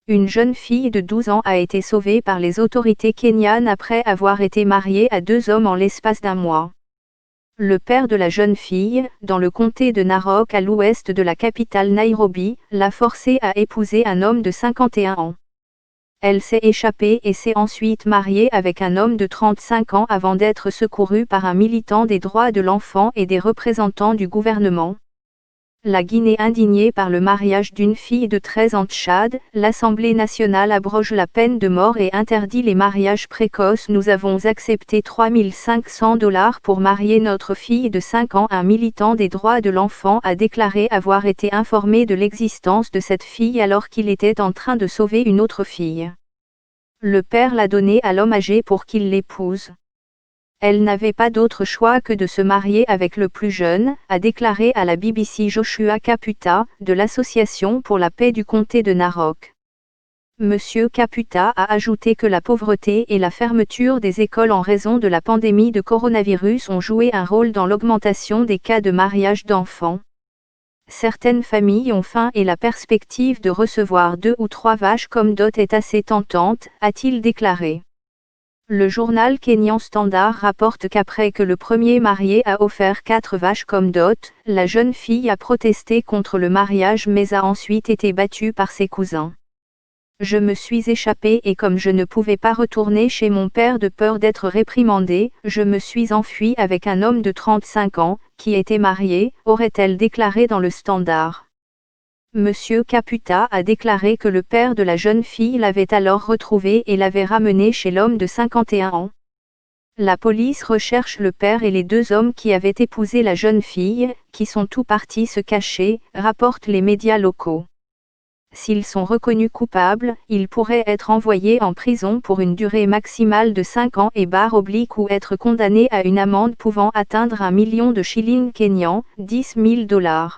Une jeune fille de 12 ans a été sauvée par les autorités kenyanes après avoir été mariée à 2 hommes en l'espace d'1 mois. Le père de la jeune fille, dans le comté de Narok à l'ouest de la capitale Nairobi, l'a forcée à épouser un homme de 51 ans. Elle s'est échappée et s'est ensuite mariée avec un homme de 35 ans avant d'être secourue par un militant des droits de l'enfant et des représentants du gouvernement. La Guinée indignée par le mariage d'une fille de 13 ans de Tchad, l'Assemblée nationale abroge la peine de mort et interdit les mariages précoces. Nous avons accepté $3 500 pour marier notre fille de 5 ans. Un militant des droits de l'enfant a déclaré avoir été informé de l'existence de cette fille alors qu'il était en train de sauver une autre fille. Le père l'a donnée à l'homme âgé pour qu'il l'épouse. Elle n'avait pas d'autre choix que de se marier avec le plus jeune, a déclaré à la BBC Joshua Kaputa, de l'Association pour la paix du comté de Narok. Monsieur Kaputa a ajouté que la pauvreté et la fermeture des écoles en raison de la pandémie de coronavirus ont joué un rôle dans l'augmentation des cas de mariage d'enfants. Certaines familles ont faim et la perspective de recevoir 2 ou 3 vaches comme dot est assez tentante, a-t-il déclaré. Le journal kényan Standard rapporte qu'après que le premier marié a offert 4 vaches comme dot, la jeune fille a protesté contre le mariage mais a ensuite été battue par ses cousins. Je me suis échappée et comme je ne pouvais pas retourner chez mon père de peur d'être réprimandée, je me suis enfuie avec un homme de 35 ans, qui était marié, aurait-elle déclaré dans le Standard. Monsieur Kaputa a déclaré que le père de la jeune fille l'avait alors retrouvée et l'avait ramenée chez l'homme de 51 ans. La police recherche le père et les 2 hommes qui avaient épousé la jeune fille, qui sont tous partis se cacher, rapportent les médias locaux. S'ils sont reconnus coupables, ils pourraient être envoyés en prison pour une durée maximale de 5 ans et / ou être condamnés à une amende pouvant atteindre $1 million kenyans, $10 000.